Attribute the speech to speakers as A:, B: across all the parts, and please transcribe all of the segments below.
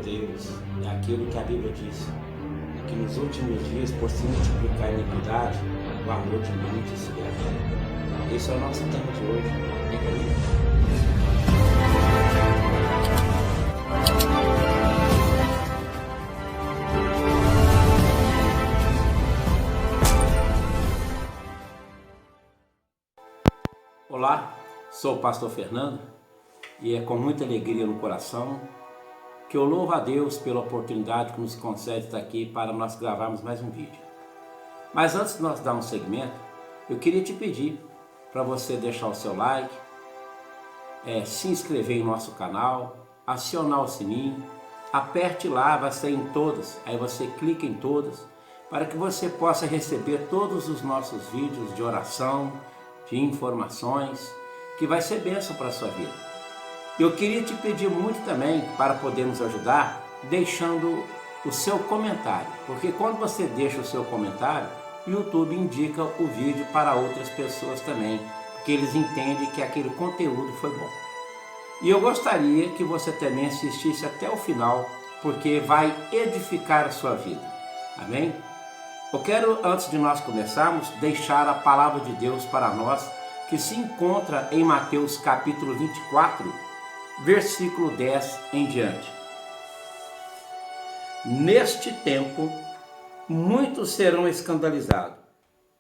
A: Deus é aquilo que a Bíblia diz, que nos últimos dias, por se multiplicar a iniquidade, o amor de muitos se esfriará. Esse é o nosso tema de hoje. Fica comigo. Olá, sou o pastor Fernando e é com muita alegria no coração que eu louvo a Deus pela oportunidade que nos concede estar aqui para nós gravarmos mais um vídeo. Mas antes de nós darmos segmento, eu queria te pedir para você deixar o seu like, se inscrever em nosso canal, acionar o sininho, aperte lá, vai sair em todas, aí você clica em todas, para que você possa receber todos os nossos vídeos de oração, de informações, que vai ser bênção para a sua vida. Eu queria te pedir muito também, para podermos ajudar, deixando o seu comentário, porque quando você deixa o seu comentário, o YouTube indica o vídeo para outras pessoas também, porque eles entendem que aquele conteúdo foi bom. E eu gostaria que você também assistisse até o final, porque vai edificar a sua vida. Amém? Eu quero, antes de nós começarmos, deixar a palavra de Deus para nós, que se encontra em Mateus capítulo 24, versículo 10 em diante. Neste tempo, muitos serão escandalizados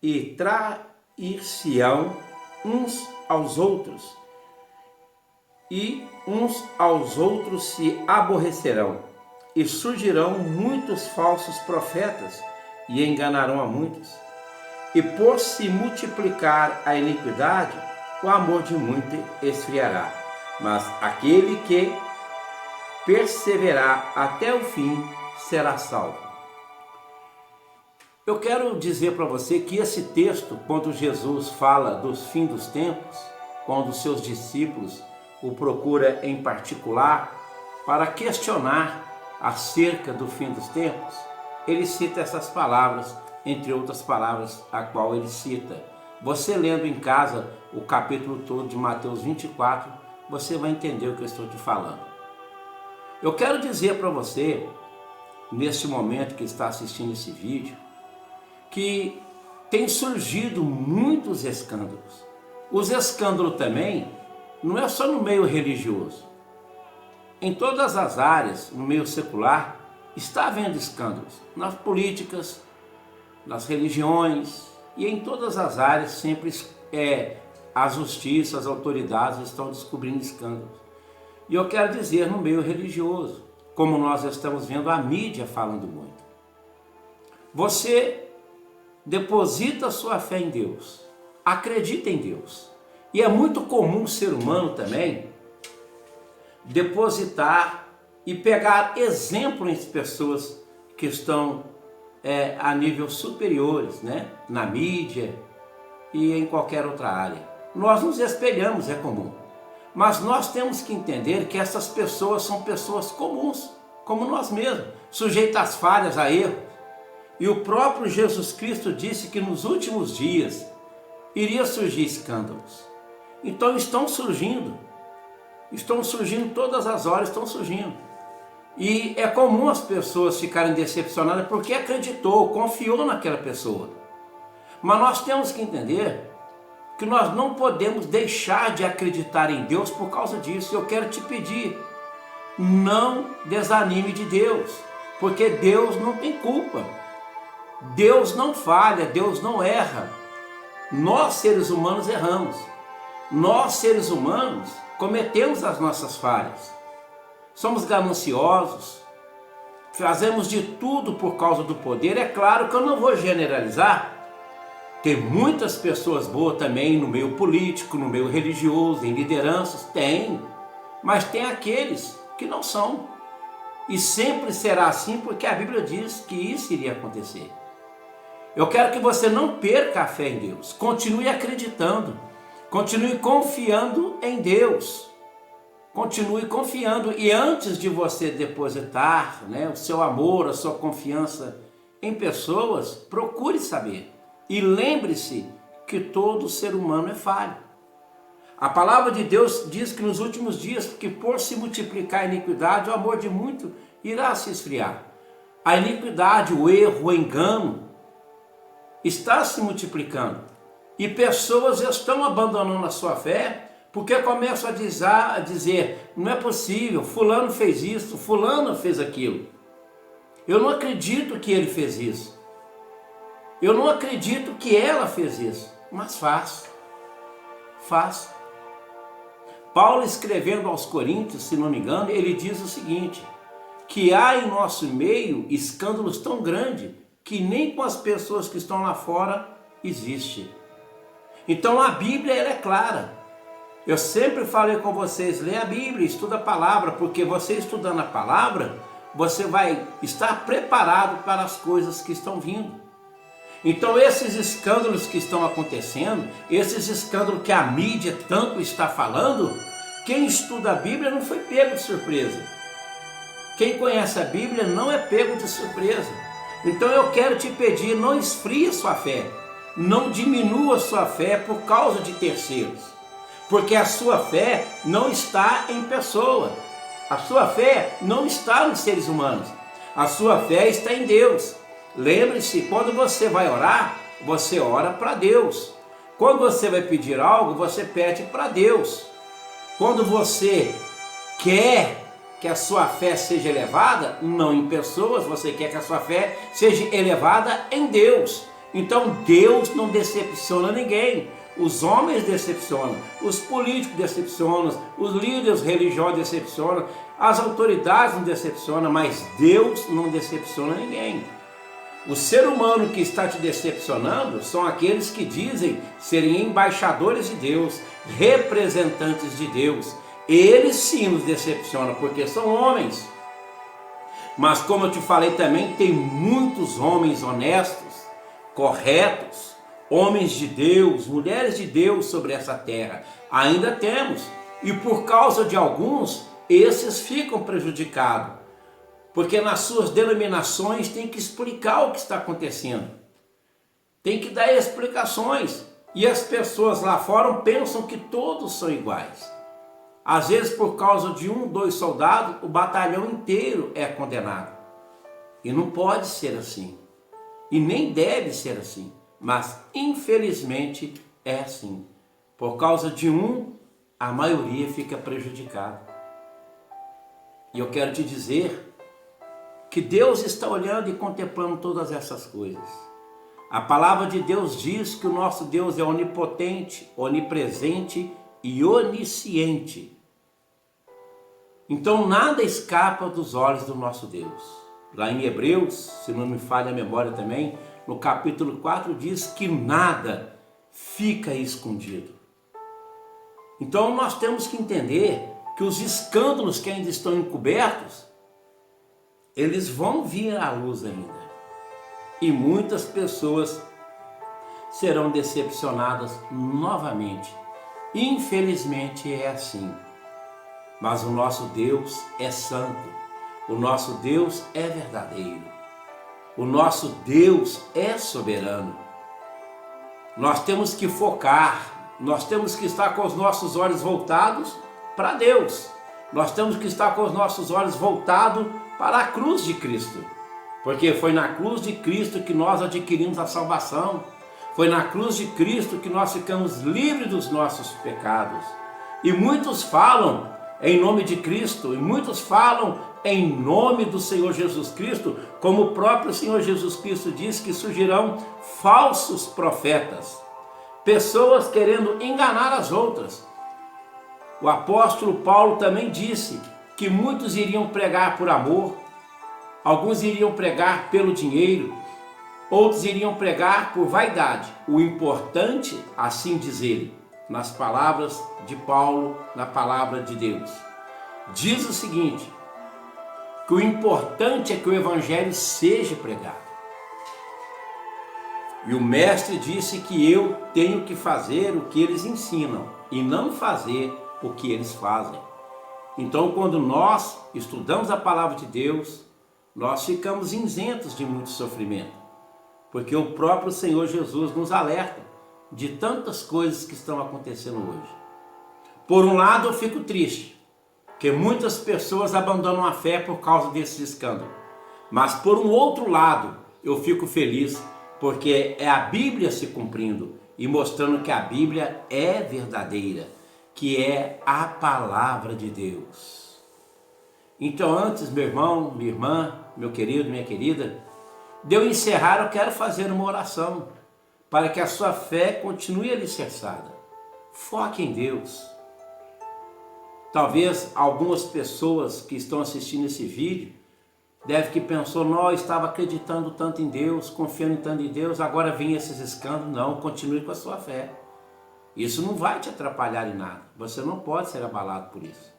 A: e trair-se-ão uns aos outros, e uns aos outros se aborrecerão, e surgirão muitos falsos profetas, e enganarão a muitos. E por se multiplicar a iniquidade, o amor de muitos esfriará. Mas aquele que perseverar até o fim será salvo. Eu quero dizer para você que esse texto, quando Jesus fala dos fins dos tempos, quando os seus discípulos o procura em particular para questionar acerca do fim dos tempos, ele cita essas palavras, entre outras palavras, a qual ele cita. Você lendo em casa o capítulo todo de Mateus 24, você vai entender o que eu estou te falando. Eu quero dizer para você, neste momento que está assistindo esse vídeo, que tem surgido muitos escândalos. Os escândalos também não é só no meio religioso. Em todas as áreas, no meio secular, está havendo escândalos, nas políticas, nas religiões e em todas as áreas sempre a justiça, as autoridades estão descobrindo escândalos. E eu quero dizer no meio religioso, como nós estamos vendo a mídia falando muito. Você deposita sua fé em Deus, acredita em Deus. E é muito comum o ser humano também depositar e pegar exemplo em pessoas que estão a nível superiores, na mídia e em qualquer outra área. Nós nos espelhamos, é comum. Mas nós temos que entender que essas pessoas são pessoas comuns, como nós mesmos, sujeitas às falhas, a erros. E o próprio Jesus Cristo disse que nos últimos dias iria surgir escândalos. Então estão surgindo todas as horas, estão surgindo. E é comum as pessoas ficarem decepcionadas porque acreditou, confiou naquela pessoa. Mas nós temos que entender que nós não podemos deixar de acreditar em Deus por causa disso. Eu quero te pedir, não desanime de Deus, porque Deus não tem culpa. Deus não falha, Deus não erra. Nós, seres humanos, erramos. Nós, seres humanos, cometemos as nossas falhas. Somos gananciosos, fazemos de tudo por causa do poder. É claro que eu não vou generalizar. Tem muitas pessoas boas também no meio político, no meio religioso, em lideranças, tem. Mas tem aqueles que não são. E sempre será assim porque a Bíblia diz que isso iria acontecer. Eu quero que você não perca a fé em Deus. Continue acreditando. Continue confiando em Deus. Continue confiando, e antes de você depositar o seu amor, a sua confiança em pessoas, procure saber. E lembre-se que todo ser humano é falho. A palavra de Deus diz que nos últimos dias, que por se multiplicar a iniquidade, o amor de muito irá se esfriar. A iniquidade, o erro, o engano está se multiplicando. E pessoas estão abandonando a sua fé porque começam a dizer, não é possível, fulano fez isso, fulano fez aquilo. Eu não acredito que ele fez isso. Eu não acredito que ela fez isso. Mas faz. Faz. Paulo, escrevendo aos Coríntios, se não me engano, ele diz o seguinte, que há em nosso meio escândalos tão grandes que nem com as pessoas que estão lá fora existe. Então a Bíblia ela é clara. Eu sempre falei com vocês, lê a Bíblia, estuda a palavra, porque você estudando a palavra, você vai estar preparado para as coisas que estão vindo. Então esses escândalos que estão acontecendo, esses escândalos que a mídia tanto está falando, quem estuda a Bíblia não foi pego de surpresa. Quem conhece a Bíblia não é pego de surpresa. Então eu quero te pedir, não esfrie a sua fé, não diminua a sua fé por causa de terceiros, porque a sua fé não está em pessoa, a sua fé não está nos seres humanos, a sua fé está em Deus. Lembre-se, quando você vai orar, você ora para Deus. Quando você vai pedir algo, você pede para Deus. Quando você quer que a sua fé seja elevada, não em pessoas, você quer que a sua fé seja elevada em Deus. Então Deus não decepciona ninguém. Os homens decepcionam, os políticos decepcionam, os líderes religiosos decepcionam, as autoridades não decepcionam, mas Deus não decepciona ninguém. O ser humano que está te decepcionando são aqueles que dizem serem embaixadores de Deus, representantes de Deus. Eles sim nos decepcionam, porque são homens. Mas como eu te falei também, tem muitos homens honestos, corretos, homens de Deus, mulheres de Deus sobre essa terra. Ainda temos. E por causa de alguns, esses ficam prejudicados. Porque nas suas denominações tem que explicar o que está acontecendo. Tem que dar explicações. E as pessoas lá fora pensam que todos são iguais. Às vezes por causa de 1, 2 soldados, o batalhão inteiro é condenado. E não pode ser assim. E nem deve ser assim. Mas infelizmente é assim. Por causa de um, a maioria fica prejudicada. E eu quero te dizer que Deus está olhando e contemplando todas essas coisas. A palavra de Deus diz que o nosso Deus é onipotente, onipresente e onisciente. Então nada escapa dos olhos do nosso Deus. Lá em Hebreus, se não me falha a memória também, no capítulo 4 diz que nada fica escondido. Então nós temos que entender que os escândalos que ainda estão encobertos, eles vão vir à luz ainda. E muitas pessoas serão decepcionadas novamente. Infelizmente é assim. Mas o nosso Deus é santo. O nosso Deus é verdadeiro. O nosso Deus é soberano. Nós temos que focar. Nós temos que estar com os nossos olhos voltados para Deus. Nós temos que estar com os nossos olhos voltados para a cruz de Cristo, porque foi na cruz de Cristo que nós adquirimos a salvação, foi na cruz de Cristo que nós ficamos livres dos nossos pecados. E muitos falam em nome de Cristo, e muitos falam em nome do Senhor Jesus Cristo, como o próprio Senhor Jesus Cristo diz que surgirão falsos profetas, pessoas querendo enganar as outras. O apóstolo Paulo também disse que muitos iriam pregar por amor, alguns iriam pregar pelo dinheiro, outros iriam pregar por vaidade. O importante, assim diz ele, nas palavras de Paulo, na palavra de Deus, diz o seguinte, que o importante é que o evangelho seja pregado. E o mestre disse que eu tenho que fazer o que eles ensinam e não fazer o que eles fazem. Então, quando nós estudamos a palavra de Deus, nós ficamos isentos de muito sofrimento, porque o próprio Senhor Jesus nos alerta de tantas coisas que estão acontecendo hoje. Por um lado eu fico triste, porque muitas pessoas abandonam a fé por causa desses escândalos. Mas por um outro lado, eu fico feliz, porque é a Bíblia se cumprindo e mostrando que a Bíblia é verdadeira, que é a palavra de Deus. Então antes, meu irmão, minha irmã, meu querido, minha querida, de eu encerrar, eu quero fazer uma oração para que a sua fé continue alicerçada. Foque em Deus. Talvez algumas pessoas que estão assistindo esse vídeo devem que pensou, não, eu estava acreditando tanto em Deus, confiando tanto em Deus, agora vem esses escândalos. Não, continue com a sua fé. Isso não vai te atrapalhar em nada. Você não pode ser abalado por isso.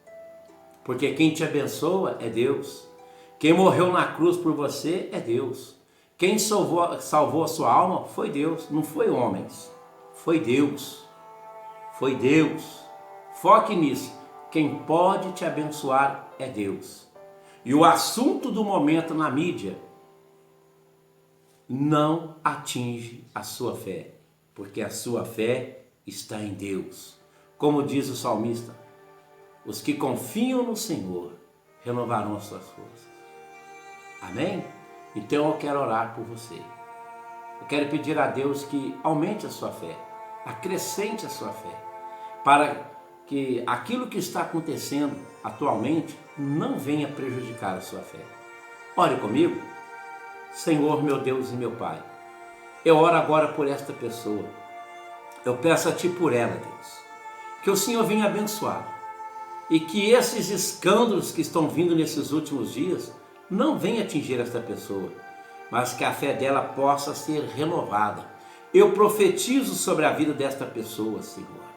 A: Porque quem te abençoa é Deus. Quem morreu na cruz por você é Deus. Quem salvou a sua alma foi Deus, não foi homens. Foi Deus. Foi Deus. Foque nisso. Quem pode te abençoar é Deus. E o assunto do momento na mídia não atinge a sua fé, porque a sua fé está em Deus. Como diz o salmista, os que confiam no Senhor renovarão as suas forças. Amém? Então eu quero orar por você. Eu quero pedir a Deus que aumente a sua fé, acrescente a sua fé, para que aquilo que está acontecendo atualmente não venha prejudicar a sua fé. Ore comigo. Senhor, meu Deus e meu Pai, eu oro agora por esta pessoa. Eu peço a Ti por ela, Deus, que o Senhor venha abençoar e que esses escândalos que estão vindo nesses últimos dias não venham atingir esta pessoa, mas que a fé dela possa ser renovada. Eu profetizo sobre a vida desta pessoa, Senhor,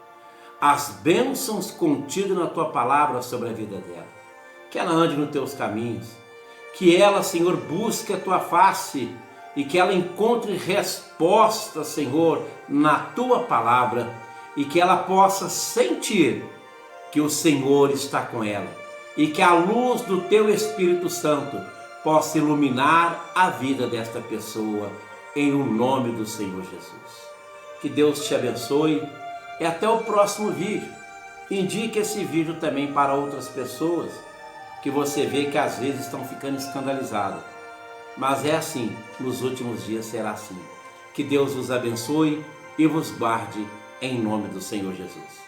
A: as bênçãos contidas na Tua palavra sobre a vida dela. Que ela ande nos Teus caminhos. Que ela, Senhor, busque a Tua face e que ela encontre resposta, Senhor, na Tua palavra e que ela possa sentir que o Senhor está com ela e que a luz do Teu Espírito Santo possa iluminar a vida desta pessoa em o nome do Senhor Jesus. Que Deus te abençoe. E até o próximo vídeo. Indique esse vídeo também para outras pessoas que você vê que às vezes estão ficando escandalizadas. Mas é assim, nos últimos dias será assim. Que Deus vos abençoe e vos guarde em nome do Senhor Jesus.